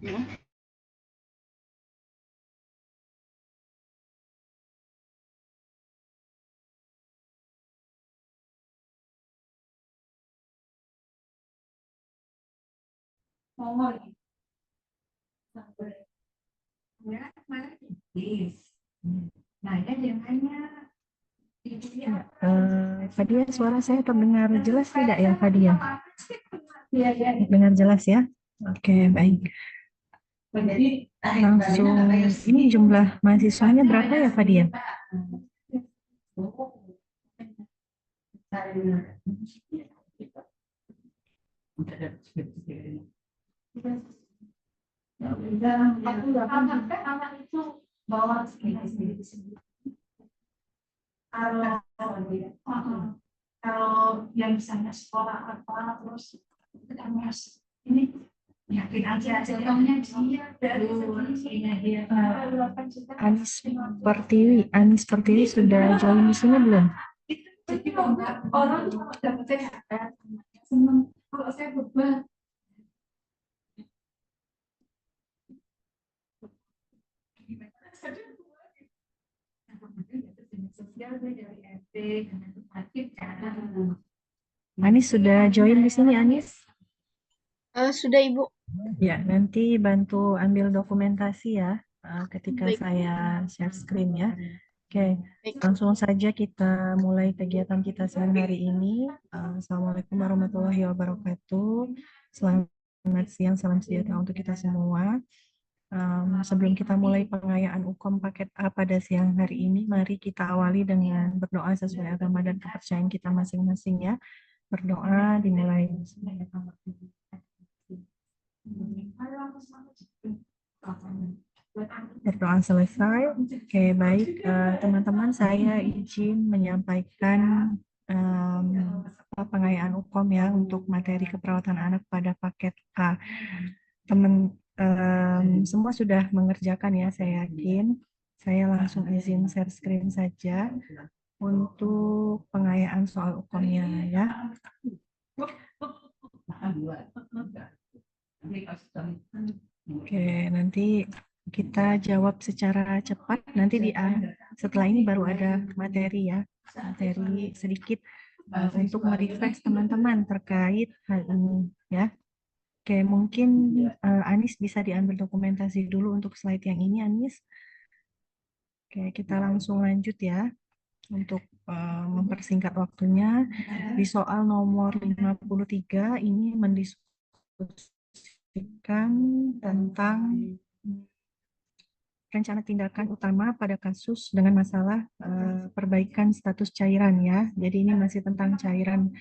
Fadia, suara saya terdengar jelas tidak ya, Fadia? Dengar jelas ya? Oke, baik. Langsung, ini jumlah mahasiswanya berapa ya, Fadia? Anis Pertiwi sudah join di sini belum? Anis sudah join di sini, Anis? Sudah Ibu. Ya, nanti bantu ambil dokumentasi ya ketika Baik. saya share screen ya. Oke, Baik. langsung saja kita mulai kegiatan kita siang hari ini. Assalamualaikum warahmatullahi wabarakatuh. Selamat siang, salam sejahtera untuk kita semua. Sebelum kita mulai pengayaan UKOM paket A pada siang hari ini, mari kita awali dengan berdoa sesuai agama dan kepercayaan kita masing-masing ya. Berdoa dimulai. Berdoa selesai. Oke, baik. Teman-teman, saya izin menyampaikan pengayaan UKOM ya untuk materi keperawatan anak pada paket A. Semua sudah mengerjakan ya, saya yakin. Saya langsung izin share screen saja untuk pengayaan soal UKOM-nya ya. Oke, nanti kita jawab secara cepat. Nanti setelah ini baru ada materi ya, materi sedikit untuk merefresh teman-teman terkait hal ini ya. Oke, mungkin Anis bisa diambil dokumentasi dulu untuk slide yang ini, Anis. Oke, kita langsung lanjut ya untuk mempersingkat waktunya. Di soal nomor 53 ini mendiskusikan tentang rencana tindakan utama pada kasus dengan masalah perbaikan status cairan ya. Jadi ini masih tentang cairan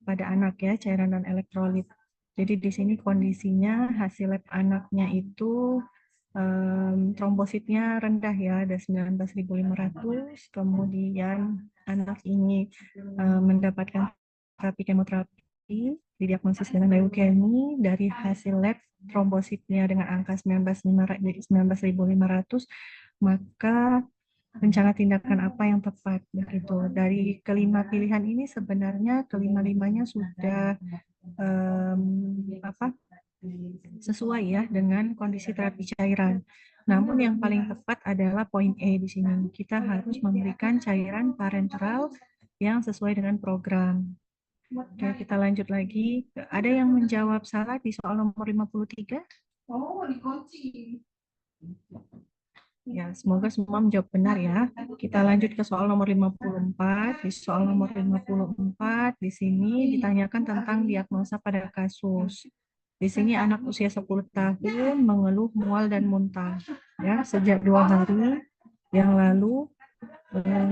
pada anak ya, cairan non elektrolit. Jadi di sini kondisinya hasil lab anaknya itu trombositnya rendah ya, ada 19.500. Kemudian anak ini mendapatkan terapi kemoterapi, didiagnosis dengan leukemi. Dari hasil lab trombositnya dengan angka 19.500, maka rencana tindakan apa yang tepat begitu. Dari kelima pilihan ini sebenarnya kelima-limanya sudah sesuai ya dengan kondisi terapi cairan. Namun yang paling tepat adalah poin E di sini. Kita harus memberikan cairan parenteral yang sesuai dengan program. Oke, kita lanjut lagi. Ada yang menjawab salah di soal nomor 53? Ya, semoga semua menjawab benar ya. Kita lanjut ke soal nomor 54. Di soal nomor 54, di sini ditanyakan tentang diagnosa pada kasus. Di sini anak usia 10 tahun mengeluh mual dan muntah ya sejak 2 hari yang lalu,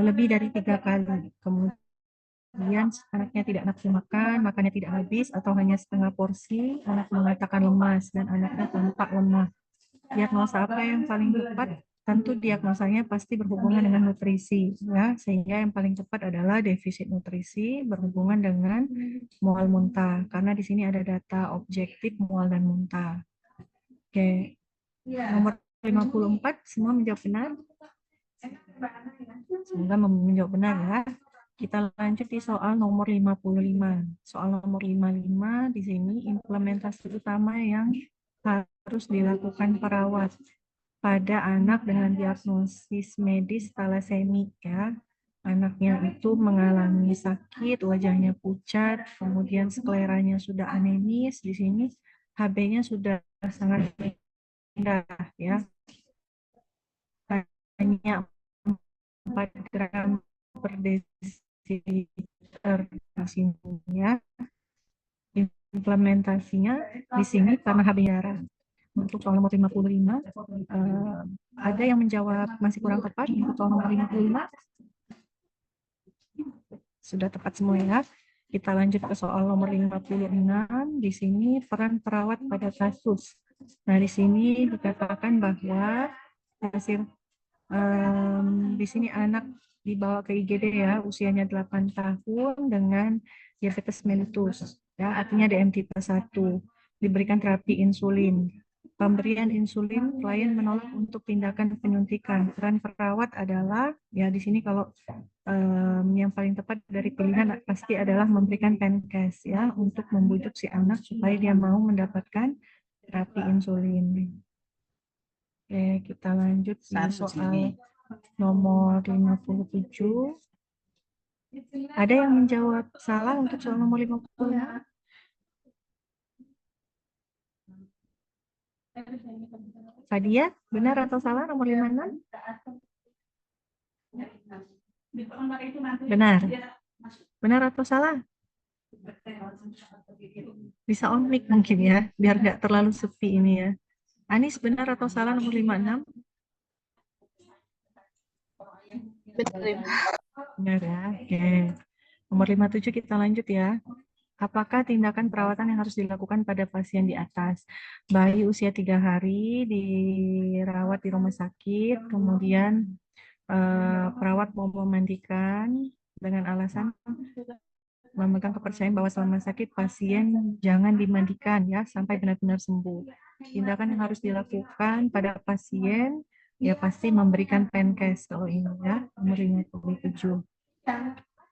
lebih dari 3 kali. Kemudian anaknya tidak nafsu makan, makannya tidak habis atau hanya setengah porsi, anak mengatakan lemas dan anaknya tampak lemah. Diagnosa apa yang paling tepat? Tentu diagnosanya pasti berhubungan dengan nutrisi, ya. Sehingga yang paling tepat adalah defisit nutrisi berhubungan dengan mual muntah, karena di sini ada data objektif mual dan muntah. Oke, nomor 54 semua menjawab benar. Semoga menjawab benar ya. Kita lanjut di soal nomor 55. Soal nomor 55 di sini implementasi utama yang harus dilakukan perawat pada anak dengan diagnosis medis talasemik ya. Anaknya itu mengalami sakit, wajahnya pucat, kemudian skleranya sudah anemis. Di sini HB-nya sudah sangat rendah ya, hanya 4 gram per desiliter di sini ya. Implementasinya di sini karena HB darah. Untuk soal nomor 55, ada yang menjawab masih kurang tepat untuk soal nomor 55? Sudah tepat semua ya. Kita lanjut ke soal nomor 56. Di sini peran perawat pada kasus. Nah, di sini dikatakan bahwa hasil di sini anak dibawa ke IGD ya, usianya 8 tahun dengan diabetes mellitus, ya, artinya DM tipe 1, diberikan terapi insulin. Pemberian insulin, klien menolak untuk tindakan penyuntikan. Peran perawat adalah, ya di sini kalau yang paling tepat dari pilihan pasti adalah memberikan Pencast ya, untuk membujuk si anak supaya dia mau mendapatkan terapi insulin. Oke, kita lanjut di soal nomor 57. Ada yang menjawab salah untuk soal nomor 50? Fadia, benar atau salah nomor 56? Benar. Benar atau salah? Bisa on mic mungkin ya, biar nggak terlalu sepi ini ya. Anis, benar atau salah nomor 56? Benar, Ibu. Benar ya, oke. Nomor 57 kita lanjut ya. Apakah tindakan perawatan yang harus dilakukan pada pasien di atas? Bayi usia 3 hari dirawat di rumah sakit, kemudian perawat mau memandikan dengan alasan memegang kepercayaan bahwa selama sakit pasien jangan dimandikan ya sampai benar-benar sembuh. Tindakan yang harus dilakukan pada pasien ya pasti memberikan Pencast kalau ini ya, nomor 57.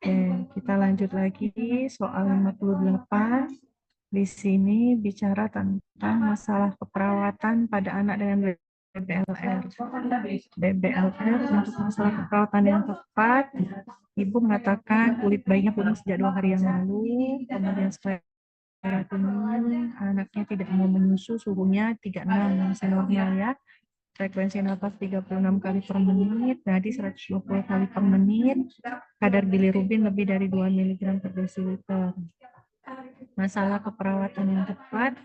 Oke, kita lanjut lagi soal 58. Di sini bicara tentang masalah keperawatan pada anak dengan BBLR. BBLR untuk masalah keperawatan yang tepat, ibu mengatakan kulit bayinya pudar sejak 2 hari yang lalu, kemudian selera kuning, anaknya tidak mau menyusu, suhunya 36, masih normal ya. Frekuensi nafas 36 kali per menit, nadi 120 kali per menit, kadar bilirubin lebih dari 2 mg per desiliter. Masalah keperawatan yang tepat,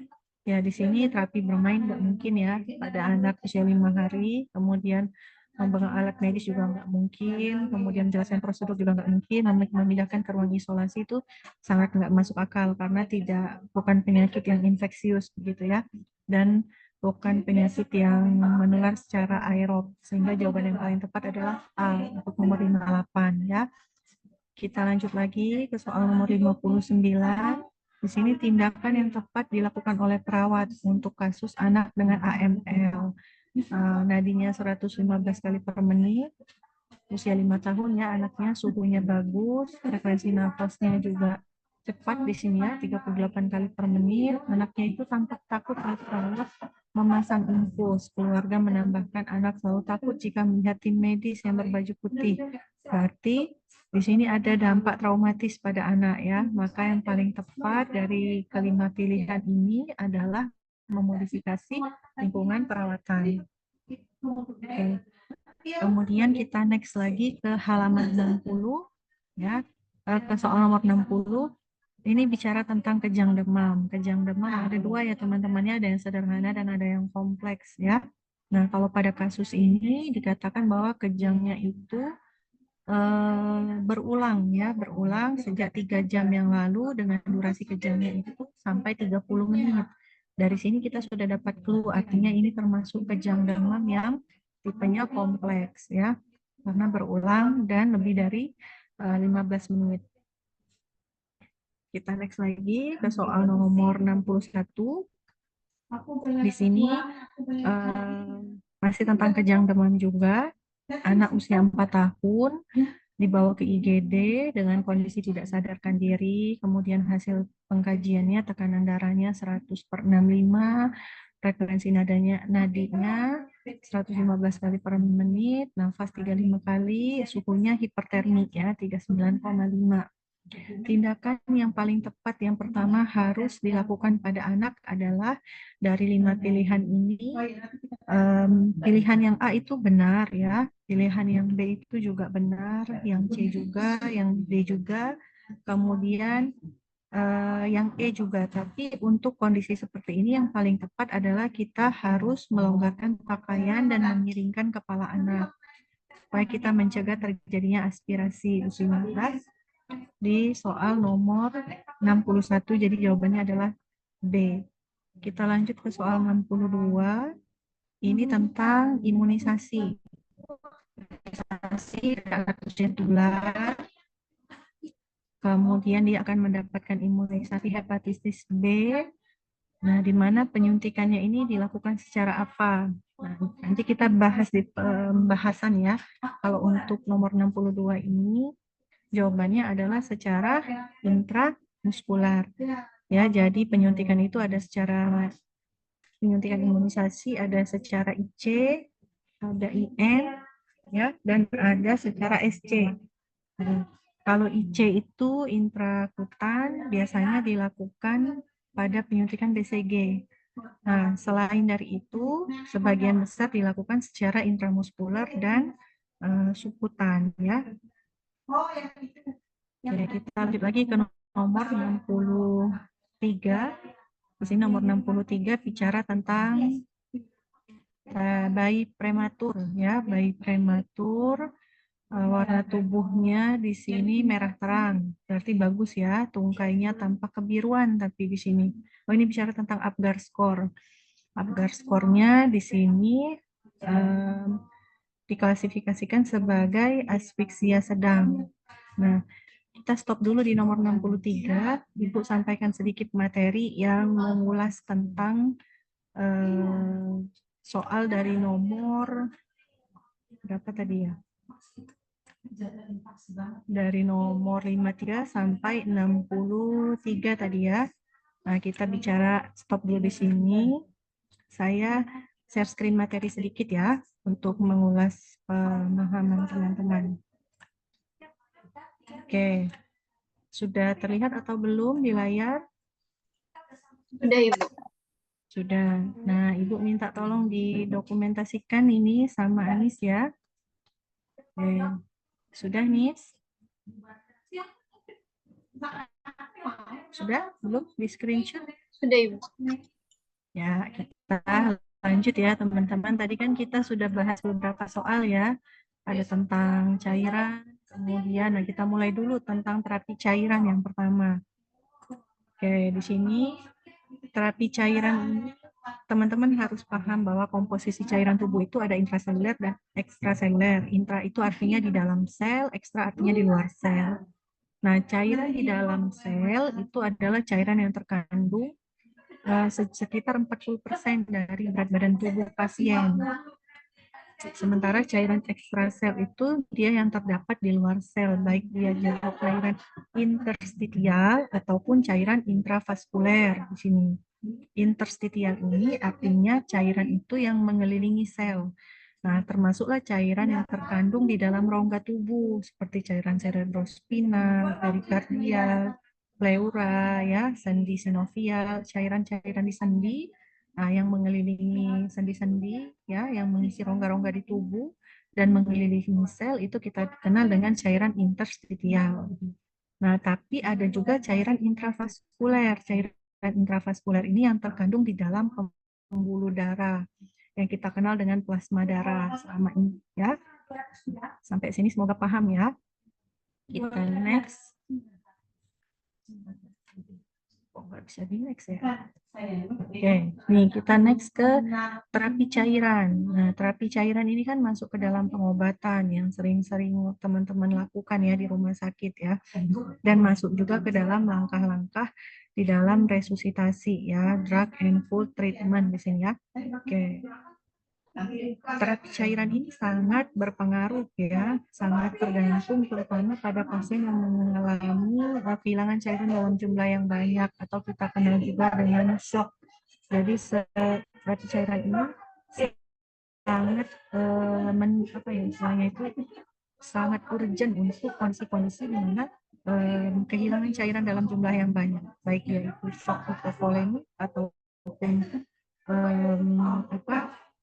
ya di sini terapi bermain nggak mungkin ya pada anak usia 5 hari, kemudian memegang alat medis juga nggak mungkin, kemudian menjelaskan prosedur juga nggak mungkin, memindahkan ke ruang isolasi itu sangat nggak masuk akal karena bukan penyakit yang infeksius begitu ya, dan bukan penyakit yang menular secara aerob, sehingga jawaban yang paling tepat adalah A untuk nomor 58 ya. Kita lanjut lagi ke soal nomor 59. Di sini tindakan yang tepat dilakukan oleh perawat untuk kasus anak dengan AML. Nadinya 115 kali per menit, usia 5 tahun ya anaknya, suhunya bagus, frekuensi nafasnya juga cepat di sini ya, 38 kali per menit. Anaknya itu tampak takut saat perawat memasang infus. Keluarga menambahkan anak selalu takut jika melihat tim medis yang berbaju putih. Berarti di sini ada dampak traumatis pada anak ya. Maka yang paling tepat dari kelima pilihan ini adalah memodifikasi lingkungan perawatan. Oke. Kemudian kita next lagi ke halaman 60 ya. Ke soal nomor 60. Ini bicara tentang kejang demam. Kejang demam ada dua ya teman-temannya, ada yang sederhana dan ada yang kompleks ya. Nah, kalau pada kasus ini dikatakan bahwa kejangnya itu berulang ya, berulang sejak 3 jam yang lalu dengan durasi kejangnya itu sampai 30 menit. Dari sini kita sudah dapat clue, artinya ini termasuk kejang demam yang tipenya kompleks ya, karena berulang dan lebih dari 15 menit. Kita next lagi ke soal nomor 61. Di sini masih tentang kejang demam juga. Anak usia 4 tahun dibawa ke IGD dengan kondisi tidak sadarkan diri, kemudian hasil pengkajiannya tekanan darahnya 100/65, frekuensi nadinya 115 kali per menit, nafas 35 kali, suhunya hipertermik ya 39,5. Tindakan yang paling tepat yang pertama harus dilakukan pada anak adalah dari 5 pilihan ini, pilihan yang A itu benar ya, pilihan yang B itu juga benar, yang C juga, yang D juga, kemudian yang E juga. Tapi untuk kondisi seperti ini yang paling tepat adalah kita harus melonggarkan pakaian dan memiringkan kepala anak supaya kita mencegah terjadinya aspirasi usus di soal nomor 61. Jadi jawabannya adalah B. Kita lanjut ke soal 62. Ini tentang imunisasi. Imunisasi anak usia tular. Kemudian dia akan mendapatkan imunisasi hepatitis B. Nah, di mana penyuntikannya ini dilakukan secara apa? Nah, nanti kita bahas di pembahasan ya. Kalau untuk nomor 62 ini, jawabannya adalah secara intramuskular. Ya, jadi penyuntikan itu ada secara penyuntikan imunisasi ada secara IC, ada IN, ya, dan ada secara SC. Nah, kalau IC itu intrakutan biasanya dilakukan pada penyuntikan BCG. Nah, selain dari itu, sebagian besar dilakukan secara intramuskular dan subkutan, ya. Jadi kita lanjut lagi ke nomor 63. Di sini nomor 63 bicara tentang bayi prematur, ya, bayi prematur. Warna tubuhnya di sini merah terang, berarti bagus ya, tungkainya tampak kebiruan tapi di sini. Oh, ini bicara tentang Apgar score. Apgar skornya di sini diklasifikasikan sebagai asfiksia sedang. Nah, kita stop dulu di nomor 63. Ibu sampaikan sedikit materi yang mengulas tentang soal dari nomor berapa tadi ya? Dari nomor 53 sampai 63 tadi ya. Nah, kita bicara stop dulu di sini. Saya share screen materi sedikit ya untuk mengulas pemahaman teman-teman. Oke. Sudah terlihat atau belum di layar? Sudah, Ibu. Sudah. Nah, Ibu minta tolong didokumentasikan ini sama Anis ya. Oke. Sudah, Nis? Sudah? Belum? Di screenshot? Sudah, Ibu. Ya, kita lanjut ya teman-teman. Tadi kan kita sudah bahas beberapa soal ya. Ada tentang cairan, kemudian nah kita mulai dulu tentang terapi cairan yang pertama. Oke, di sini terapi cairan ini teman-teman harus paham bahwa komposisi cairan tubuh itu ada intraseluler dan ekstraseluler. Intra itu artinya di dalam sel, ekstra artinya di luar sel. Nah, cairan di dalam sel itu adalah cairan yang terkandung sekitar 40% dari berat badan tubuh pasien. Sementara cairan ekstrasel itu dia yang terdapat di luar sel, baik dia cairan interstitial ataupun cairan intravaskuler di sini. Interstitial ini artinya cairan itu yang mengelilingi sel. Nah, termasuklah cairan yang terkandung di dalam rongga tubuh seperti cairan cerebrospinal, perikardial, pleura, ya, sendi sinovial, cairan-cairan di sendi, nah, yang mengelilingi sendi-sendi, ya, yang mengisi rongga-rongga di tubuh dan mengelilingi sel itu kita kenal dengan cairan interstitial. Nah, tapi ada juga cairan intravaskuler. Cairan intravaskuler ini yang terkandung di dalam pembuluh darah yang kita kenal dengan plasma darah selama ini, ya. Sampai sini semoga paham ya. Kita next. Kok nggak bisa di next ya? Oke, nih kita next ke terapi cairan. Nah, terapi cairan ini kan masuk ke dalam pengobatan yang sering-sering teman-teman lakukan ya di rumah sakit ya. Dan masuk juga ke dalam langkah-langkah di dalam resusitasi ya, drug and food treatment di sini ya. Oke. Terapi cairan ini sangat berpengaruh ya, sangat tergantung terutama pada pasien yang mengalami kehilangan cairan dalam jumlah yang banyak atau kita kenal juga dengan shock. Jadi Berarti cairan ini sangat istilahnya itu sangat urgent untuk kondisi-kondisi di mana kehilangan cairan dalam jumlah yang banyak, baik yaitu shock hipovolemik ataupun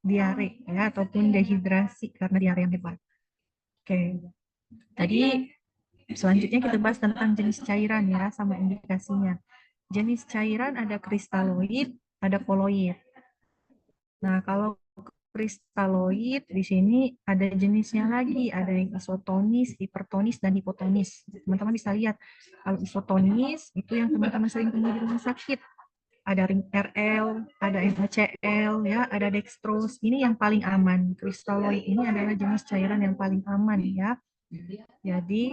diare ya, ataupun dehidrasi karena diare yang hebat. Oke, tadi selanjutnya kita bahas tentang jenis cairan ya sama indikasinya. Jenis cairan ada kristaloid, ada koloid. Nah, kalau kristaloid di sini ada jenisnya lagi, ada yang isotonis, hipertonis, dan hipotonis. Teman-teman bisa lihat, kalau isotonis itu yang teman-teman sering temui di rumah sakit. Ada ring RL, ada NaCl, ya, ada dextrose. Ini yang paling aman. Kristaloid ini adalah jenis cairan yang paling aman ya. Jadi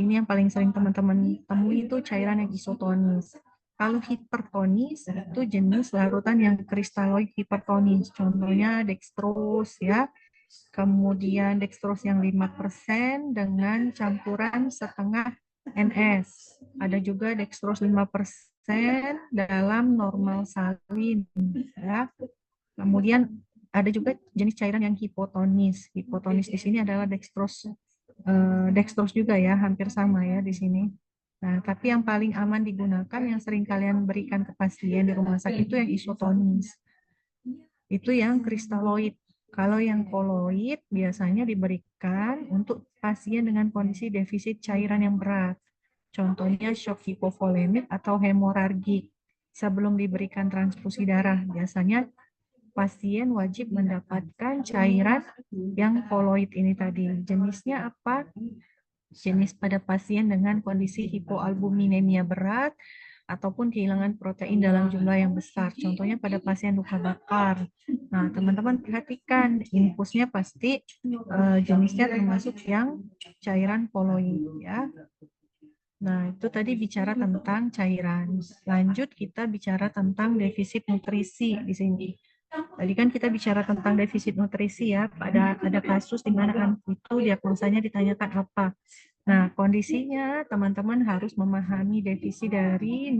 ini yang paling sering teman-teman temui itu cairan yang isotonis. Kalau hipertonis itu jenis larutan yang kristaloid hipertonis. Contohnya dextrose ya. Kemudian dextrose yang 5% dengan campuran setengah NS. Ada juga dextrose 5% dalam normal salin ya. Kemudian ada juga jenis cairan yang hipotonis. Hipotonis di sini adalah dextrose dextrose juga ya, hampir sama ya di sini. Nah, tapi yang paling aman digunakan yang sering kalian berikan ke pasien di rumah sakit itu yang isotonis. Itu yang kristaloid. Kalau yang koloid biasanya diberikan untuk pasien dengan kondisi defisit cairan yang berat. Contohnya shock hipovolemik atau hemoragik. Sebelum diberikan transfusi darah, biasanya pasien wajib mendapatkan cairan yang koloid ini tadi. Jenisnya apa? Jenis pada pasien dengan kondisi hipoalbuminemia berat ataupun kehilangan protein dalam jumlah yang besar. Contohnya pada pasien luka bakar. Nah, teman-teman perhatikan infusnya pasti jenisnya termasuk yang cairan koloid ya. Nah, itu tadi bicara tentang cairan. Lanjut kita bicara tentang defisit nutrisi di sini. Tadi kan kita bicara tentang defisit nutrisi ya, ada kasus di mana anak itu diagnosanya ditanyakan apa. Nah, kondisinya teman-teman harus memahami definisi dari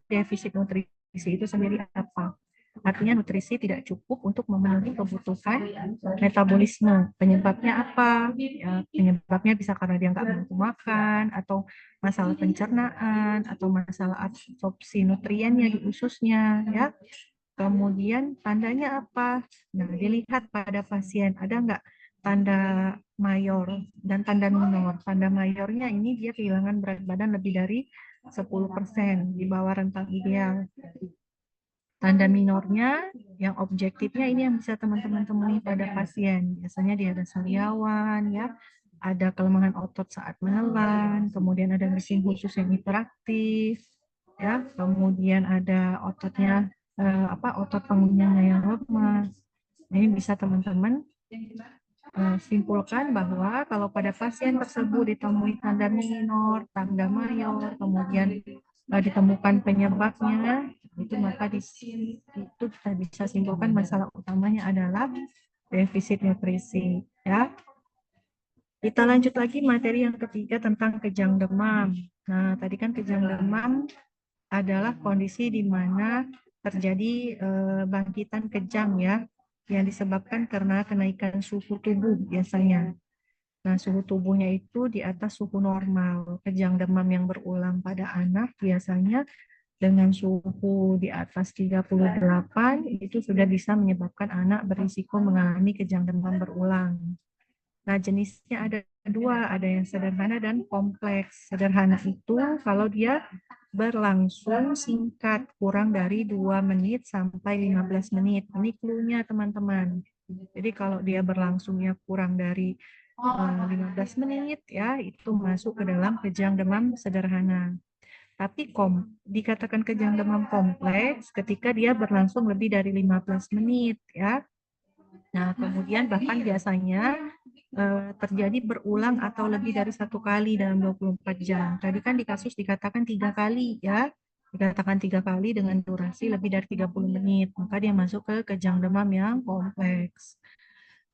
defisit nutrisi itu sendiri apa. Artinya nutrisi tidak cukup untuk memenuhi kebutuhan metabolisme. Penyebabnya apa? Ya, penyebabnya bisa karena dia nggak mampu makan, atau masalah pencernaan, atau masalah absorpsi nutriennya di ususnya, ya. Kemudian tandanya apa? Nah, dilihat pada pasien, ada nggak tanda mayor dan tanda minor. Tanda mayornya ini dia kehilangan berat badan lebih dari 10% di bawah rentang ideal. Tanda minornya yang objektifnya ini yang bisa teman-teman temui pada pasien. Biasanya dia ada sariawan, ya, ada kelemahan otot saat menelan, kemudian ada mesin khusus yang hiperaktif, ya, kemudian ada otot panggungnya yang lemah. Ini bisa teman-teman simpulkan bahwa kalau pada pasien tersebut ditemui tanda minor, tanda mayor, kemudian ditemukan penyebabnya, itu maka di sini itu kita bisa simpulkan masalah utamanya adalah defisit nutrisi. Ya, kita lanjut lagi materi yang ketiga tentang kejang demam. Nah, tadi kan kejang demam adalah kondisi di mana terjadi bangkitan kejang ya, yang disebabkan karena kenaikan suhu tubuh biasanya. Nah, suhu tubuhnya itu di atas suhu normal. Kejang demam yang berulang pada anak biasanya dengan suhu di atas 38 itu sudah bisa menyebabkan anak berisiko mengalami kejang demam berulang. Nah, jenisnya ada dua, ada yang sederhana dan kompleks. Sederhana itu kalau dia berlangsung singkat, kurang dari 2 menit sampai 15 menit. Ini clue-nya, teman-teman. Jadi kalau dia berlangsungnya kurang dari 15 menit, ya, itu masuk ke dalam kejang demam sederhana. Tapi dikatakan kejang demam kompleks ketika dia berlangsung lebih dari 15 menit, ya. Nah, kemudian bahkan biasanya terjadi berulang atau lebih dari 1 kali dalam 24 jam. Tadi kan di kasus dikatakan 3 kali, ya. Dikatakan 3 kali dengan durasi lebih dari 30 menit. Maka dia masuk ke kejang demam yang kompleks.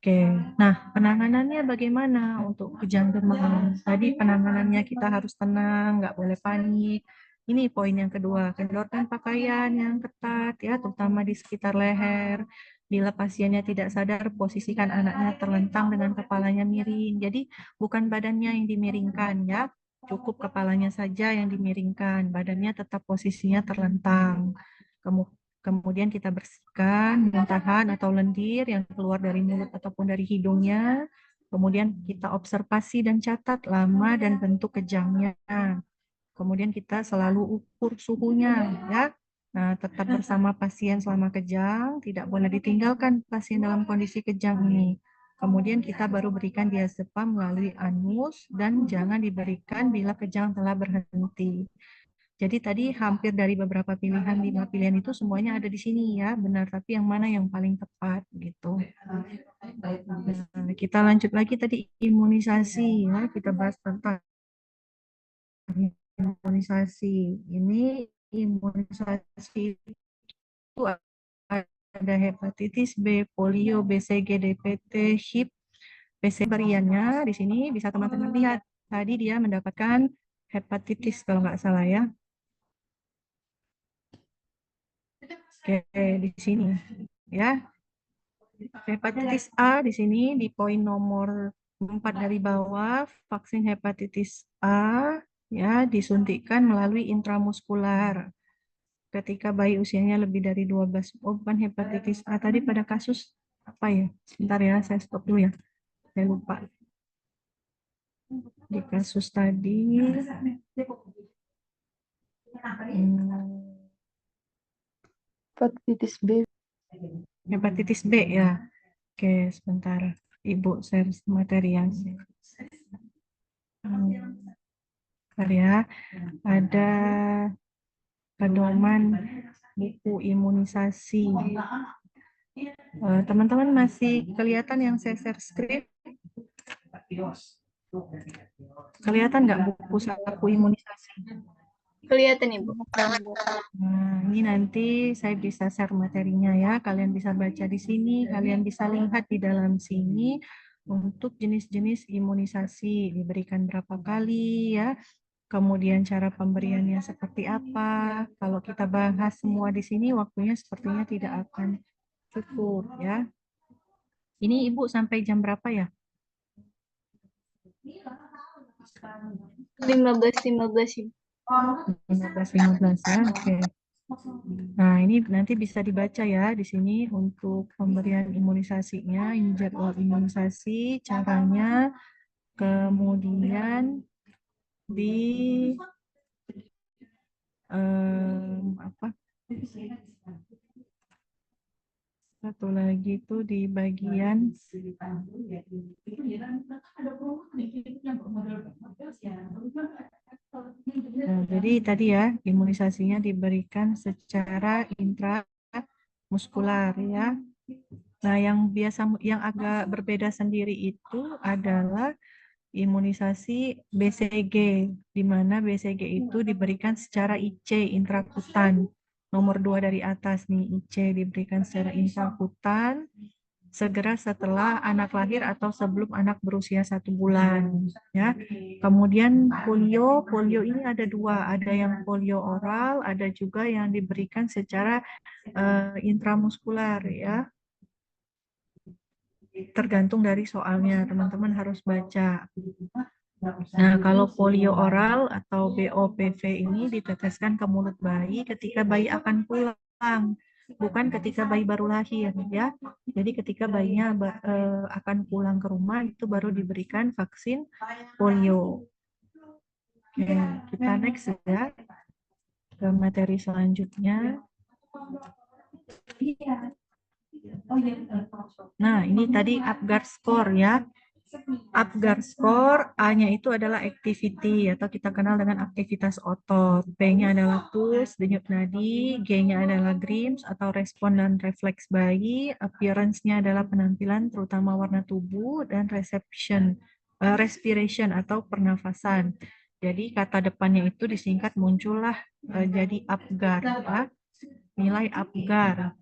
Oke, nah penanganannya bagaimana untuk kejang demam? Tadi penanganannya kita harus tenang, nggak boleh panik. Ini poin yang kedua, kendorkan pakaian yang ketat ya, terutama di sekitar leher. Bila pasiennya tidak sadar, posisikan anaknya terlentang dengan kepalanya miring. Jadi bukan badannya yang dimiringkan ya, cukup kepalanya saja yang dimiringkan, badannya tetap posisinya terlentang. Kemudian kita bersihkan muntahan atau lendir yang keluar dari mulut ataupun dari hidungnya. Kemudian kita observasi dan catat lama dan bentuk kejangnya. Kemudian kita selalu ukur suhunya, ya. Nah, tetap bersama pasien selama kejang, tidak boleh ditinggalkan pasien dalam kondisi kejang ini. Kemudian kita baru berikan diazepam melalui anus dan jangan diberikan bila kejang telah berhenti. Jadi tadi hampir dari beberapa pilihan, 5 pilihan itu semuanya ada di sini ya, benar. Tapi yang mana yang paling tepat gitu. Nah, kita lanjut lagi tadi imunisasi ya, kita bahas tentang imunisasi. Ini imunisasi itu ada hepatitis B, polio, BCG, DPT, HIP, BCG variannya di sini bisa teman-teman lihat. Tadi dia mendapatkan hepatitis kalau nggak salah ya. Oke, di sini ya. Hepatitis A di sini di poin nomor 4 dari bawah, vaksin hepatitis A ya disuntikkan melalui intramuskular ketika bayi usianya lebih dari 12. Oh, bukan hepatitis A tadi pada kasus apa ya? Sebentar ya, saya stop dulu ya. Saya lupa. Di kasus tadi Hepatitis B. hepatitis B ya. Oke, sebentar. Ibu share materi yang bentar ya. Ada pedoman buku imunisasi. Teman-teman masih kelihatan yang saya share script? Kelihatan nggak buku saku imunisasi? Kelihatan Ibu. Nah, ini nanti saya bisa share materinya ya. Kalian bisa baca di sini, kalian bisa lihat di dalam sini untuk jenis-jenis imunisasi diberikan berapa kali ya. Kemudian cara pemberiannya seperti apa. Kalau kita bahas semua di sini waktunya sepertinya tidak akan cukup ya. Ini Ibu sampai jam berapa ya? 15-15 Ibu. 15 ya. Oke. Nah, ini nanti bisa dibaca ya di sini untuk pemberian imunisasinya, ini jadwal imunisasi, caranya, kemudian di apa? Satu lagi itu di bagian Nah, jadi tadi ya imunisasinya diberikan secara intramuskular ya. Nah, yang agak berbeda sendiri itu adalah imunisasi BCG, di mana BCG itu diberikan secara IC intrakutan. Nomor 2 dari atas nih, IC diberikan secara intrakutan segera setelah anak lahir atau sebelum anak berusia 1 bulan. Ya, kemudian polio ini ada dua, ada yang polio oral, ada juga yang diberikan secara intramuskular ya. Tergantung dari soalnya, teman-teman harus baca. Nah, kalau polio oral atau BOPV ini diteteskan ke mulut bayi ketika bayi akan pulang, bukan ketika bayi baru lahir ya. Jadi ketika bayinya akan pulang ke rumah itu baru diberikan vaksin polio. Oke, kita next ya ke materi selanjutnya. Nah, ini tadi Apgar score ya. Apgar score, A-nya itu adalah activity atau kita kenal dengan aktivitas otot. B-nya adalah pulse, denyut nadi, G-nya adalah Grims atau respon dan refleks bayi, appearance-nya adalah penampilan terutama warna tubuh dan respiration atau pernafasan. Jadi kata depannya itu disingkat muncullah jadi Apgar ya. Nilai Apgar.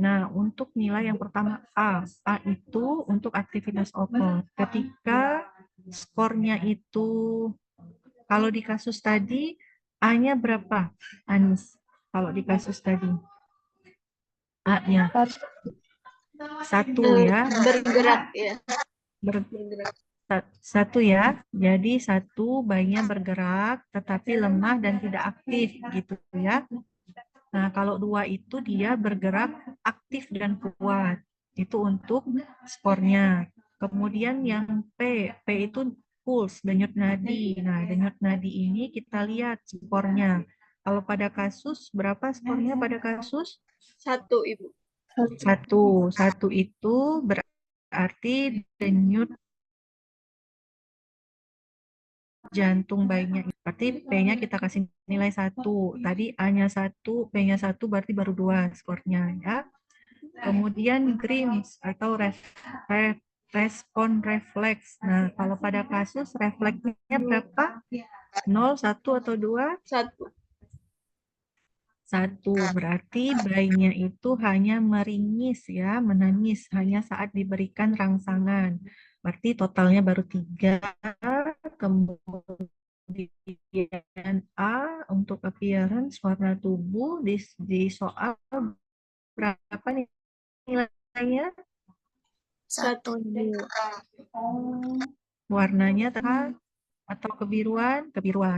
Nah, untuk nilai yang pertama A. A itu untuk aktivitas otot. Ketika skornya itu, kalau di kasus tadi A-nya berapa, Anis? Kalau di kasus tadi. A-nya 1 ya. Bergerak ya. Ber- Bergerak. Satu ya. Jadi 1 bayinya bergerak tetapi lemah dan tidak aktif gitu ya. Nah, kalau 2 itu dia bergerak aktif dan kuat. Itu untuk skornya. Kemudian yang P itu pulse, denyut nadi. Nah, denyut nadi ini kita lihat skornya. Kalau pada kasus, berapa skornya pada kasus? 1, Ibu. 1 itu berarti denyut jantung bayinya. Berarti P-nya kita kasih nilai 1. Tadi A-nya 1, P-nya 1 berarti baru 2 skornya ya. Kemudian dreams atau respon refleks. Nah, kalau pada kasus refleksnya berapa? 0, 1 atau 2? 1. 1. Berarti bayinya itu hanya meringis ya, menangis hanya saat diberikan rangsangan. Berarti totalnya baru 3. Kemudian A untuk appearance warna tubuh di soal berapa nih nilainya? 1. Warnanya terang atau kebiruan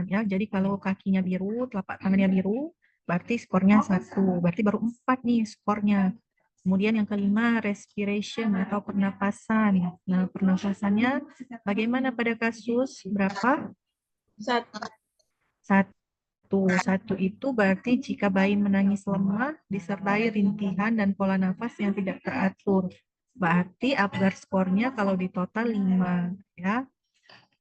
ya. Jadi kalau kakinya biru, telapak tangannya biru, berarti skornya 1. Berarti baru 4 nih skornya. Kemudian yang kelima, respiration atau pernapasan. Nah, pernapasannya bagaimana pada kasus berapa? 1. 1 itu berarti jika bayi menangis lemah, disertai rintihan dan pola nafas yang tidak teratur. Berarti Apgar skornya kalau di total 5 ya.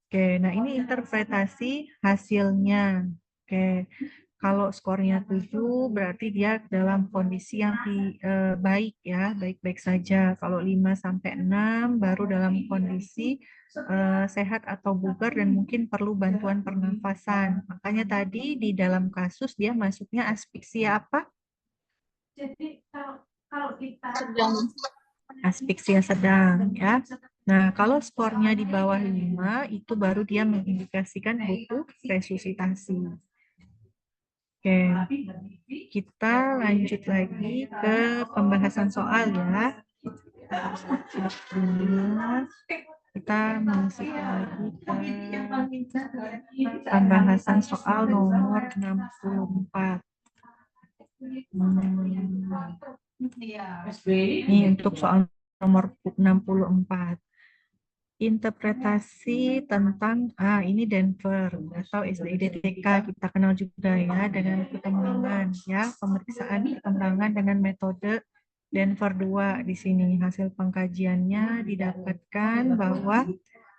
Oke, nah ini interpretasi hasilnya. Oke, kalau skornya 7 berarti dia dalam kondisi yang baik ya, baik-baik saja. Kalau 5 sampai 6 baru dalam kondisi sehat atau bugar dan mungkin perlu bantuan pernafasan. Makanya tadi di dalam kasus dia masuknya aspeksia apa? Sedang. Aspeksia sedang ya. Nah, kalau skornya di bawah 5 itu baru dia mengindikasikan butuh resusitasi. Oke, kita lanjut lagi ke pembahasan soal ya. Kita masuk lagi ke pembahasan soal nomor 64. Ini untuk soal nomor 64. Interpretasi tentang ini Denver atau SDIDTK kita kenal juga ya dengan perkembangan ya, pemeriksaan perkembangan dengan metode Denver 2 di sini. Hasil pengkajiannya didapatkan bahwa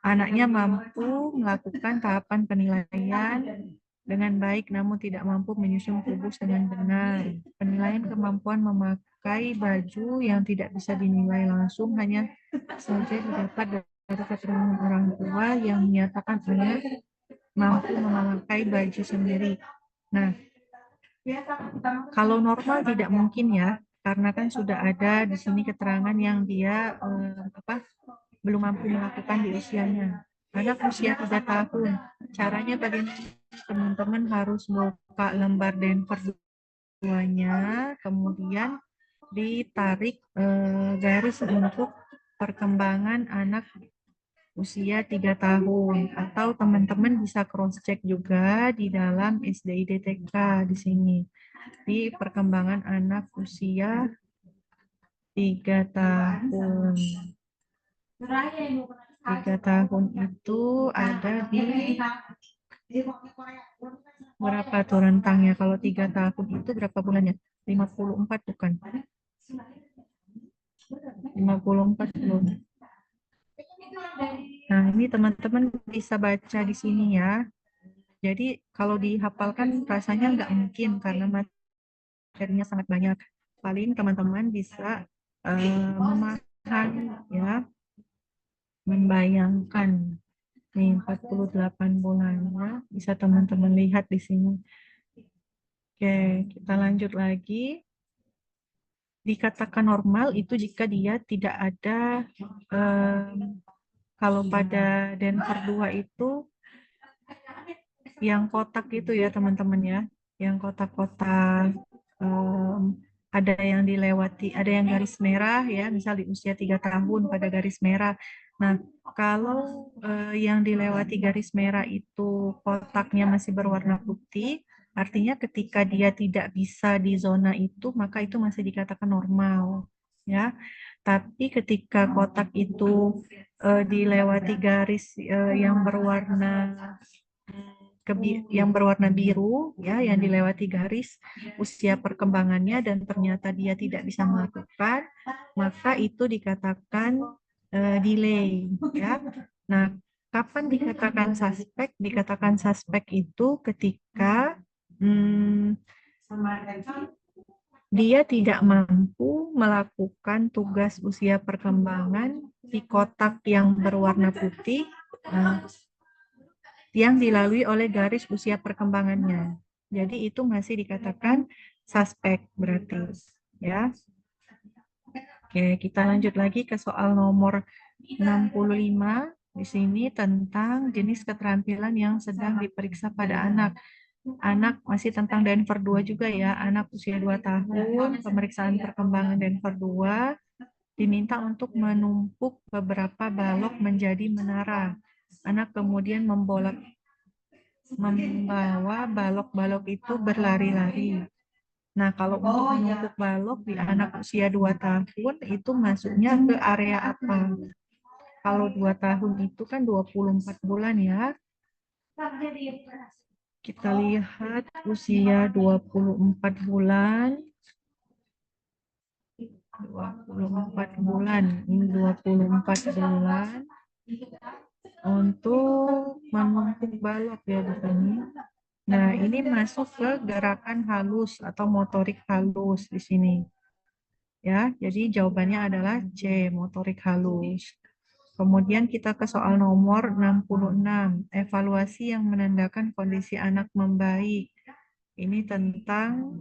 anaknya mampu melakukan tahapan penilaian dengan baik namun tidak mampu menyusun kubus dengan benar. Penilaian kemampuan memakai baju yang tidak bisa dinilai langsung hanya saja didapat dari keterangan orang tua yang menyatakan anak mampu memakai baju sendiri. Nah, kalau normal tidak mungkin ya, karena kan sudah ada di sini keterangan yang dia belum mampu melakukan di usianya. Anak usia 3 tahun. Caranya bagaimana? Teman-teman harus buka lembar Denver 2-nya, kemudian ditarik garis untuk perkembangan anak usia 3 tahun. Atau teman-teman bisa cross-check juga di dalam SDIDTK di sini. Di perkembangan anak usia 3 tahun. 3 tahun itu ada di berapa tuh rentangnya? Kalau 3 tahun itu berapa bulannya? 54 bukan? 54 belum. Nah, ini teman-teman bisa baca di sini ya. Jadi kalau dihafalkan rasanya nggak mungkin karena materinya sangat banyak. Paling teman-teman bisa memahami ya, membayangkan nih 48 bulannya bisa teman-teman lihat di sini. Oke, kita lanjut lagi. Dikatakan normal itu jika dia tidak ada kalau pada Denver 2 itu yang kotak itu ya teman-teman ya, yang kotak-kotak, ada yang dilewati, ada yang garis merah ya, misal di usia 3 tahun pada garis merah. Nah, kalau yang dilewati garis merah itu kotaknya masih berwarna putih, artinya ketika dia tidak bisa di zona itu, maka itu masih dikatakan normal ya. Tapi ketika kotak itu dilewati garis yang berwarna yang berwarna biru ya, yang dilewati garis usia perkembangannya dan ternyata dia tidak bisa melakukan, maka itu dikatakan delay ya. Nah, kapan dikatakan suspek? Dikatakan suspek itu ketika dia tidak mampu melakukan tugas usia perkembangan di kotak yang berwarna putih yang dilalui oleh garis usia perkembangannya. Jadi itu masih dikatakan suspek berarti ya. Oke, kita lanjut lagi ke soal nomor 65. Di sini tentang jenis keterampilan yang sedang diperiksa pada anak. Anak masih tentang Denver 2 juga ya, anak usia 2 tahun, pemeriksaan perkembangan Denver 2, diminta untuk menumpuk beberapa balok menjadi menara. Anak kemudian membawa balok-balok itu berlari-lari. Nah, kalau untuk menumpuk balok di anak usia 2 tahun itu masuknya ke area apa? Kalau 2 tahun itu kan 24 bulan ya. Kita lihat usia 24 bulan. 24 bulan. Ini 24 bulan untuk menumpuk balok ya di sini. Nah, ini masuk ke gerakan halus atau motorik halus di sini. Ya, jadi jawabannya adalah C, motorik halus. Kemudian kita ke soal nomor 66, evaluasi yang menandakan kondisi anak membaik. Ini tentang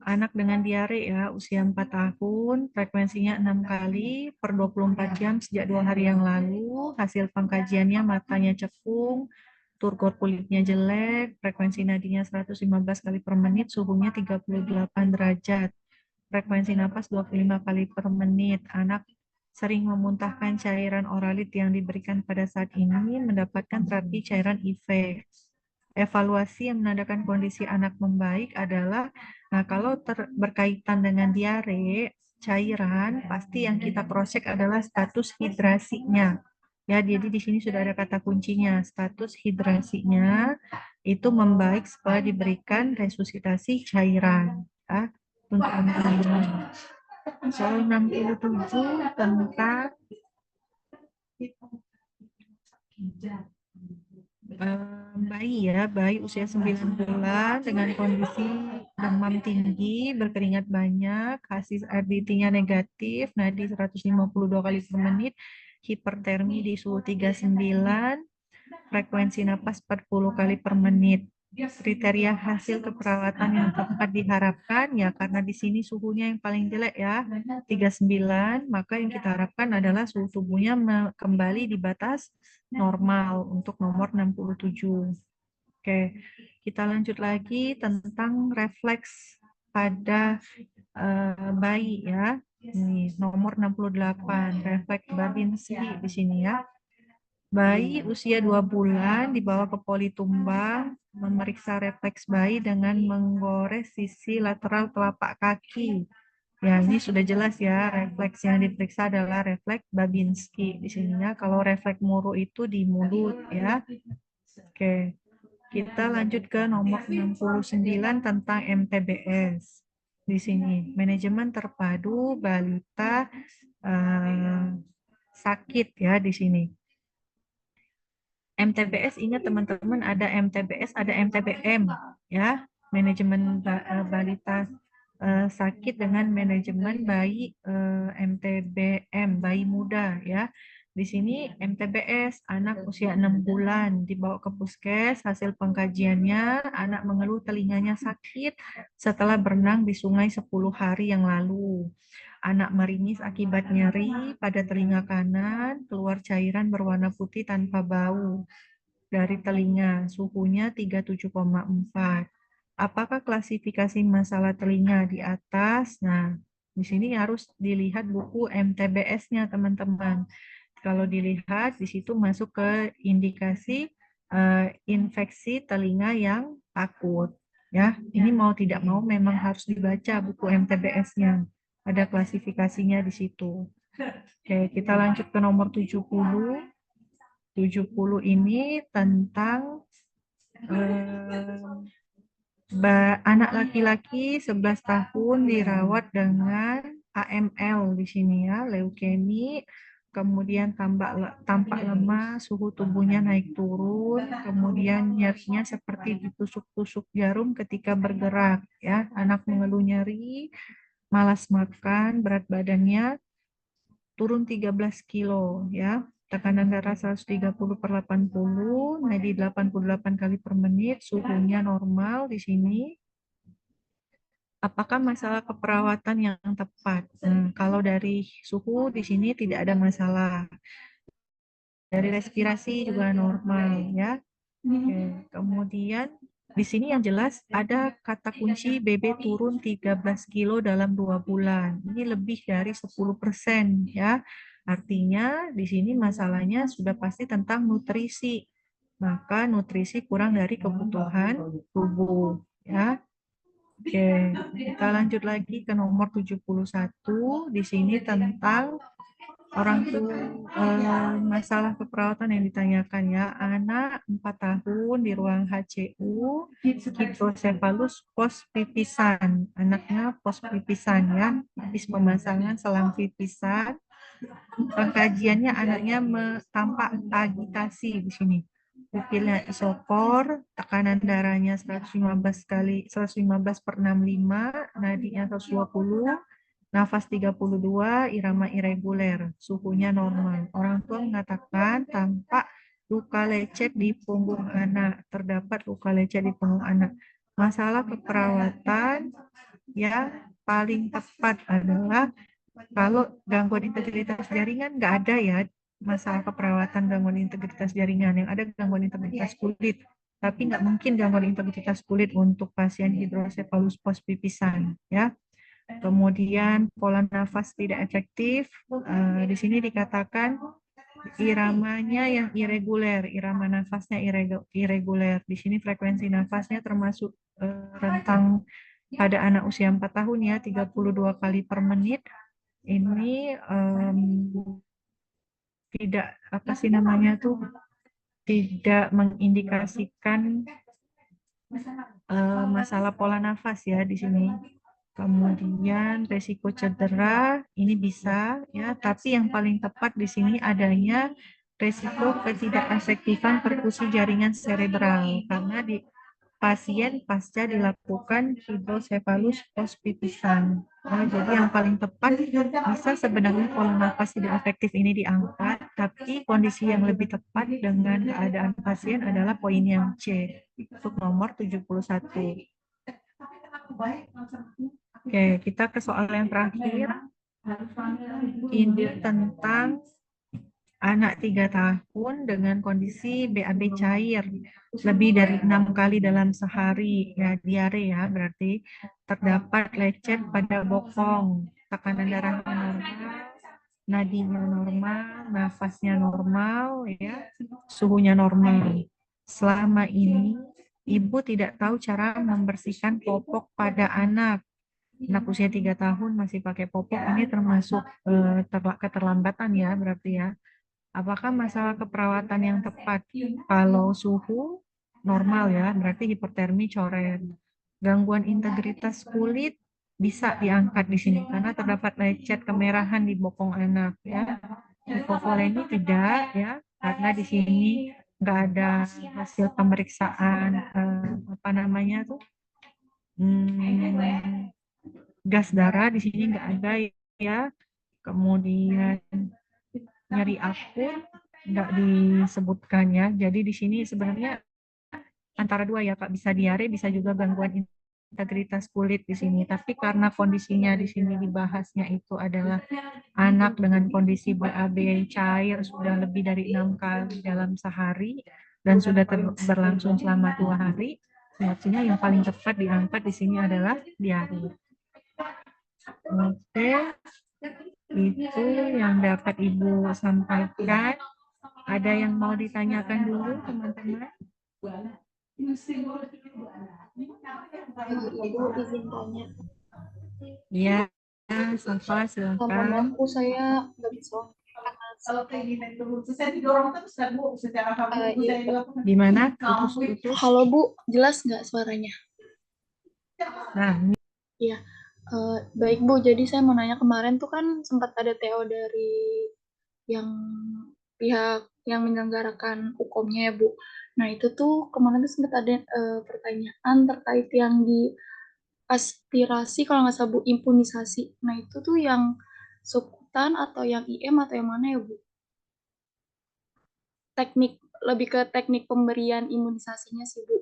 anak dengan diare ya, usia 4 tahun, frekuensinya 6 kali per 24 jam sejak 2 hari yang lalu. Hasil pengkajiannya matanya cekung, turgor kulitnya jelek, frekuensi nadinya 115 kali per menit, suhunya 38 derajat. Frekuensi napas 25 kali per menit. Anak sering memuntahkan cairan oralit yang diberikan pada saat ini mendapatkan terapi cairan IV. Evaluasi yang menandakan kondisi anak membaik adalah, nah kalau berkaitan dengan diare, cairan, pasti yang kita cross check adalah status hidrasinya. Ya, jadi di sini sudah ada kata kuncinya, status hidrasinya itu membaik setelah diberikan resusitasi cairan. Ya, untuk anak-anak. Soal 67 tentang bayi ya, bayi usia 9 bulan dengan kondisi demam tinggi, berkeringat banyak, hasil RDT-nya negatif, nadi 152 kali per menit, hipertermi di suhu 39, frekuensi napas 40 kali per menit. Kriteria hasil keperawatan yang tepat diharapkan ya, karena di sini suhunya yang paling jelek ya, 39, maka yang kita harapkan adalah suhu tubuhnya kembali di batas normal untuk nomor 67. Oke, kita lanjut lagi tentang refleks pada bayi ya. Ini nomor 68, refleks Babinski di sini ya. Bayi usia 2 bulan dibawa ke poli tumbang, memeriksa refleks bayi dengan menggores sisi lateral telapak kaki. Ya, ini sudah jelas ya, refleks yang diperiksa adalah refleks Babinski di sininya. Kalau refleks Moro itu di mulut ya. Oke. Kita lanjut ke nomor 69 tentang MTBS. Di sini, manajemen terpadu balita sakit ya di sini. MTBS, ingat teman-teman, ada MTBS, ada MTBM ya, manajemen balita sakit dengan manajemen bayi MTBM, bayi muda ya. Di sini MTBS, anak usia 6 bulan dibawa ke puskes, hasil pengkajiannya anak mengeluh telinganya sakit setelah berenang di sungai 10 hari yang lalu. Anak meringis akibat nyeri pada telinga kanan, keluar cairan berwarna putih tanpa bau. dari telinga, suhunya 37,4. Apakah klasifikasi masalah telinga di atas? Nah, di sini harus dilihat buku MTBS-nya, teman-teman. Kalau dilihat, di situ masuk ke indikasi infeksi telinga yang akut. Ya, ini mau tidak mau memang harus dibaca buku MTBS-nya. Ada klasifikasinya di situ. Oke, kita lanjut ke nomor 70. 70 ini tentang anak laki-laki 11 tahun dirawat dengan AML di sini ya, leukemi, kemudian tampak lemah, suhu tubuhnya naik turun, kemudian nyerinya seperti ditusuk-tusuk jarum ketika bergerak ya, anak mengeluh nyeri, malas makan, berat badannya turun 13 kilo ya. Tekanan darah 130/80, nadi 88 kali per menit, suhunya normal di sini. Apakah masalah keperawatan yang tepat? Kalau dari suhu di sini tidak ada masalah. Dari respirasi juga normal ya. Oke. Kemudian di sini yang jelas ada kata kunci BB turun 13 kilo dalam 2 bulan. Ini lebih dari 10% ya. Artinya di sini masalahnya sudah pasti tentang nutrisi. Maka nutrisi kurang dari kebutuhan tubuh ya. Oke, kita lanjut lagi ke nomor 71. Di sini tentang orang tua, masalah keperawatan yang ditanyakan ya. Anak 4 tahun di ruang HCU, hidrosefalus post pipisan. Anaknya post pipisan ya, habis pemasangan selang pipisan. Pengkajiannya anaknya tampak agitasi di sini. Pupilnya isopor, tekanan darahnya 115/65, nadinya 120, nafas 32, irama irreguler, suhunya normal. Orang tua mengatakan tampak luka lecet di punggung anak, terdapat luka lecet di punggung anak. Masalah keperawatan yang paling tepat adalah kalau gangguan integritas jaringan nggak ada ya masalah keperawatan gangguan integritas jaringan, yang ada gangguan integritas kulit. Tapi nggak mungkin gangguan integritas kulit untuk pasien hidrosefalus post pipisan ya. Kemudian pola nafas tidak efektif. Di sini dikatakan iramanya yang irreguler, irama nafasnya irreguler. Di sini frekuensi nafasnya termasuk rentang pada anak usia 4 tahun ya, 32 kali per menit. Ini tidak apa sih namanya tuh, tidak mengindikasikan masalah pola nafas ya di sini. Kemudian resiko cedera ini bisa ya, tapi yang paling tepat di sini adanya resiko ketidakefektifan perkusi jaringan serebral karena di pasien pasca dilakukan hidrosefalus post pipisan. Nah, jadi yang paling tepat bisa sebenarnya pola nafas tidak efektif ini diangkat, tapi kondisi yang lebih tepat dengan keadaan pasien adalah poin yang C, untuk nomor 71. Oke, kita ke soal yang terakhir. Ini tentang anak 3 tahun dengan kondisi BAB cair lebih dari 6 kali dalam sehari, ya diare ya, berarti terdapat lecet pada bokong, tekanan darah normal, nadinya normal, nafasnya normal, ya, suhunya normal. Selama ini ibu tidak tahu cara membersihkan popok pada anak. Anak usia 3 tahun masih pakai popok, ini termasuk keterlambatan ya, berarti ya. Apakah masalah keperawatan yang tepat? Kalau suhu normal ya, berarti hipotermi coret. Gangguan integritas kulit bisa diangkat di sini karena terdapat lecet kemerahan di bokong anak ya. Hipovolemi tidak ya, karena di sini nggak ada hasil pemeriksaan apa namanya tuh, gas darah di sini nggak ada ya. Kemudian nyeri akut nggak disebutkan ya. Jadi di sini sebenarnya antara dua ya Kak, bisa diare, bisa juga gangguan integritas kulit di sini. Tapi karena kondisinya di sini dibahasnya itu adalah anak dengan kondisi BAB cair sudah lebih dari 6 kali dalam sehari, dan sudah berlangsung selama 2 hari, artinya yang paling tepat diangkat di sini adalah diare. Oke, itu yang dapat Ibu sampaikan. Ada yang mau ditanyakan dulu, teman-teman? Ibu izin tanya. Iya, Safa, Mohon maaf, silakan. Bu, saya nggak bisa. Iya. Gimana? Putus-putus? Halo Bu, jelas nggak suaranya? Nah, Iya. Baik Bu, jadi saya mau nanya kemarin tuh kan sempat ada TO dari yang pihak yang menyelenggarakan UKOM-nya ya Bu. Nah itu tuh kemarin tuh sempat ada pertanyaan terkait yang di aspirasi kalau nggak salah Bu, imunisasi. Nah itu tuh yang subkutan atau yang IM atau yang mana ya Bu? Teknik, lebih ke teknik pemberian imunisasinya sih Bu.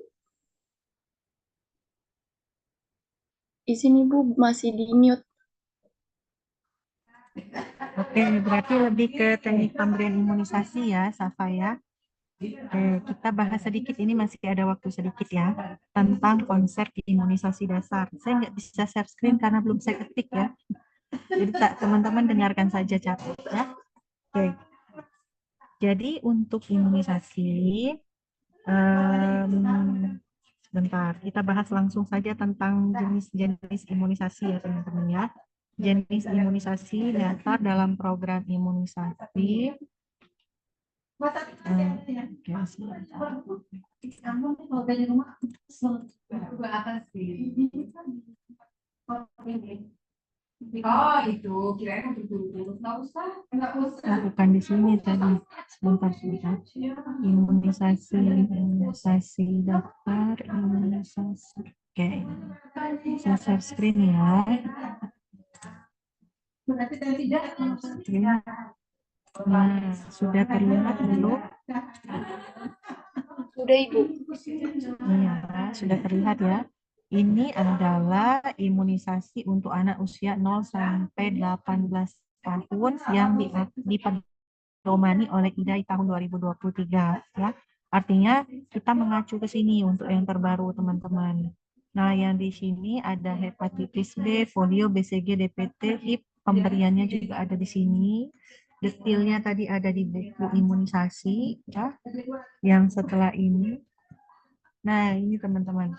Di sini Bu masih di mute. oke, berarti lebih ke teknik pemberian imunisasi ya, Safa ya. Oke, kita bahas sedikit, ini masih ada waktu sedikit ya, tentang konsep imunisasi dasar. Saya nggak bisa share screen karena belum saya ketik ya. Jadi teman-teman dengarkan saja catat ya. Oke, jadi untuk imunisasi, bentar, kita bahas langsung saja tentang jenis-jenis imunisasi ya teman-teman ya. Jenis imunisasi dasar dalam program imunisasi. Oh itu kirain untuk guru-guru nggak usah bukan di sini tadi, sebentar imunisasi daftar imunisasi. Oke, saya share screen ya. Screen. Nah, sudah terlihat belum? Sudah Ibu. Iya, sudah terlihat ya. Ini adalah imunisasi untuk anak usia 0 sampai 18 tahun yang dipedomani oleh IDAI tahun 2023 ya. Artinya kita mengacu ke sini untuk yang terbaru teman-teman. Nah, yang di sini ada hepatitis B, polio, BCG, DPT, HIV, pemberiannya juga ada di sini. Detailnya tadi ada di buku imunisasi ya. Yang setelah ini, nah ini teman-teman.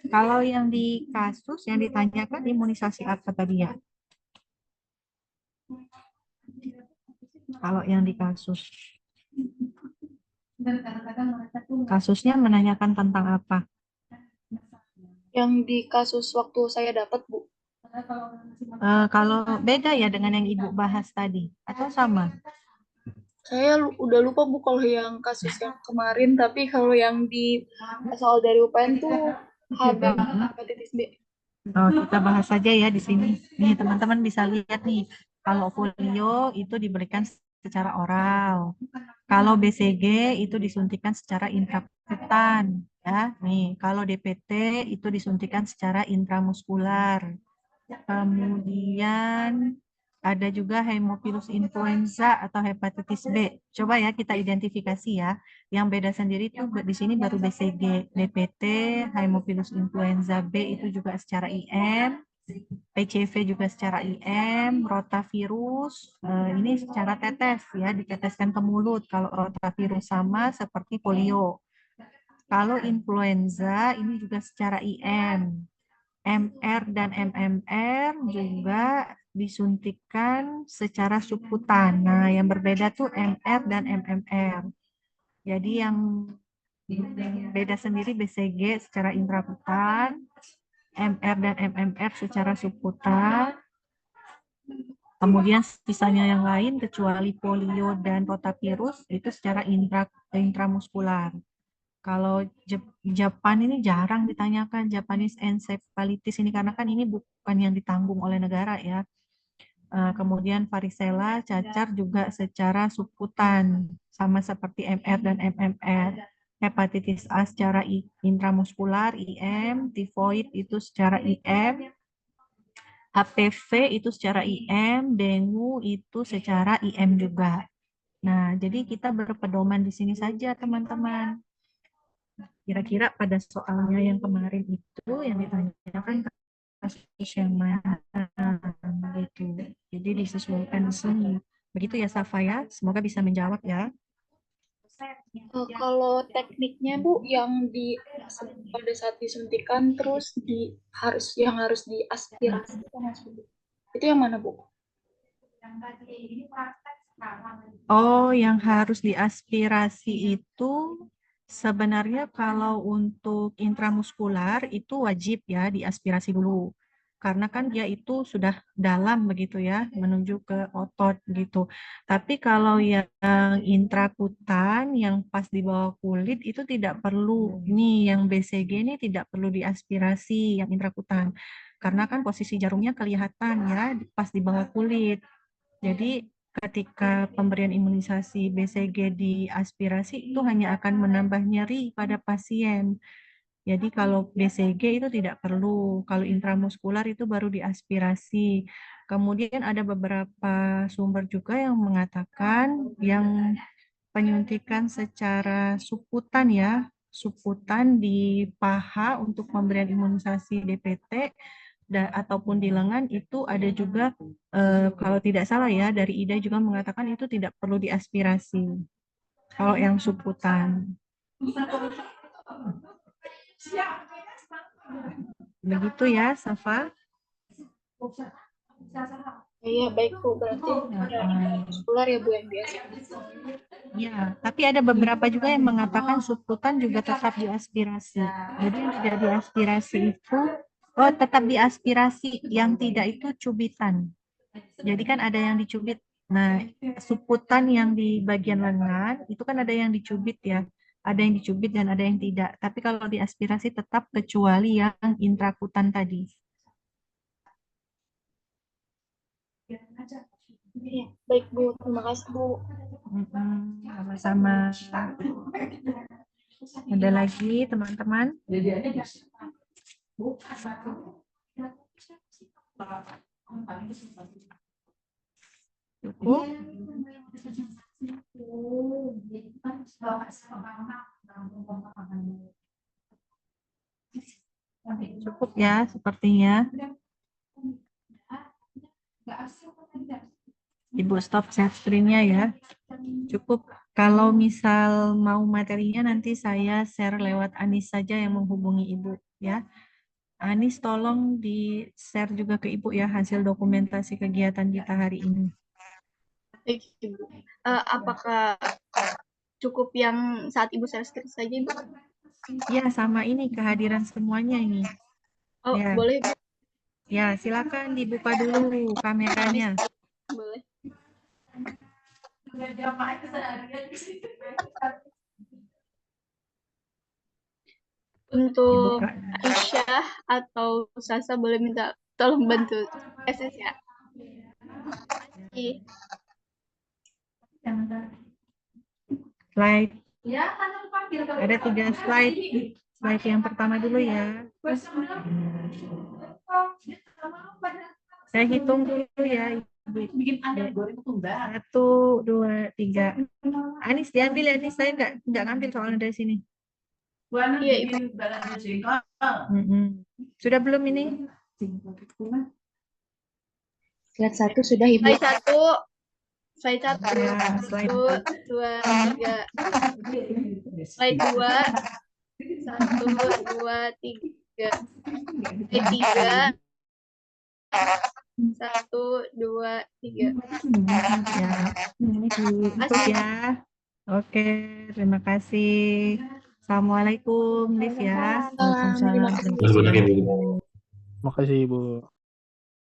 Kalau yang di kasus yang ditanyakan imunisasi apa tadi ya? Kalau yang di kasusnya menanyakan tentang apa? Yang di kasus waktu saya dapat Bu. Kalau beda ya dengan yang Ibu bahas tadi, atau sama? Saya udah lupa Bu kalau yang kasus yang kemarin, tapi kalau yang di soal dari UPN tuh HB, hepatitis B. Oh, kita bahas saja ya di sini. Nih, teman-teman bisa lihat nih, kalau polio itu diberikan secara oral. Kalau BCG itu disuntikan secara intrakutan, ya. Nih, kalau DPT itu disuntikan secara intramuskular. Kemudian ada juga hemofilus influenza atau hepatitis B. Coba ya kita identifikasi ya. Yang beda sendiri itu di sini baru BCG, DPT, hemofilus influenza B itu juga secara IM, PCV juga secara IM, rotavirus ini secara tetes ya, diteteskan ke mulut. Kalau rotavirus sama seperti polio. Kalau influenza ini juga secara IM. MR dan MMR juga disuntikan secara subkutan. Nah, yang berbeda tuh MR dan MMR. Jadi yang beda sendiri BCG secara intrakutan, MR dan MMR secara subkutan. Kemudian sisanya yang lain kecuali polio dan rotavirus itu secara intramuskular. Kalau Jepang ini jarang ditanyakan Japanese encephalitis ini karena kan ini bukan yang ditanggung oleh negara ya. Kemudian varicella, cacar juga secara subkutan sama seperti MR dan MMR. Hepatitis A secara intramuskular IM, tifoid itu secara IM, HPV itu secara IM, dengue itu secara IM juga. Nah, jadi kita berpedoman di sini saja, teman-teman. Kira-kira pada soalnya yang kemarin itu yang ditanyakan kasus yang mana gitu. Jadi disesuaikan di sini. Begitu ya, Safa ya. Semoga bisa menjawab ya. Kalau tekniknya Bu yang di pada saat disuntikan terus harus diaspirasi kan, Mas Bu? Itu yang mana Bu? Oh, yang harus diaspirasi itu sebenarnya kalau untuk intramuskular itu wajib ya diaspirasi dulu. Karena kan dia itu sudah dalam begitu ya, menuju ke otot gitu. Tapi kalau yang intrakutan, yang pas di bawah kulit itu tidak perlu. Ini yang BCG ini tidak perlu diaspirasi, yang intrakutan. Karena kan posisi jarumnya kelihatan ya, pas di bawah kulit. Jadi ketika pemberian imunisasi BCG diaspirasi itu hanya akan menambah nyeri pada pasien. Jadi kalau BCG itu tidak perlu, kalau intramuskular itu baru diaspirasi. Kemudian ada beberapa sumber juga yang mengatakan yang penyuntikan secara suputan ya, suputan di paha untuk pemberian imunisasi DPT ataupun di lengan itu ada juga kalau tidak salah ya dari IDA juga mengatakan itu tidak perlu diaspirasi kalau yang suputan. Begitu ya, Safa? Iya baik Bu, berarti muskular ya Bu yang biasa. Ya, tapi ada beberapa juga yang mengatakan suputan juga tetap diaspirasi. Jadi yang tidak diaspirasi itu, oh tetap diaspirasi, yang tidak itu cubitan. Jadi kan ada yang dicubit. Nah, suputan yang di bagian lengan itu kan ada yang dicubit ya. Ada yang dicubit dan ada yang tidak. Tapi kalau diaspirasi tetap kecuali yang intrakutan tadi. Iya, baik Bu, terima kasih Bu. Sama-sama. Ada lagi teman-teman? Cukup? Cukup ya sepertinya. Ibu stop share screen-nya ya. Cukup. Kalau misal mau materinya nanti saya share lewat Anis saja yang menghubungi Ibu ya. Anis tolong di-share juga ke Ibu ya hasil dokumentasi kegiatan kita hari ini. Baik Ibu. Apakah cukup yang saat Ibu share screen saja Ibu? Ya, sama ini kehadiran semuanya ini. Oh, Ya. boleh Bu. Ya, silakan dibuka dulu kameranya. Boleh. Untuk Dibuka. Aisyah atau Sasa boleh minta tolong bantu SS ya. Slide. Ada 3 slide. Slide yang pertama dulu ya. Saya hitung dulu ya. Satu, dua, tiga. Anis diambil ya, Anis. Saya nggak ngambil soalnya dari sini. Iya Ibu. Sudah belum ini? Slide 1 sudah Ibu. Slide 1. Ya, slide 1, 2, 3. Slide 2. 1, 2, 3. Slide 3. 1, 2, 3. Ya, ini tutup ya. Oke, terima kasih. Assalamualaikum, Liv ya. Terima kasih. Makasih, Ibu.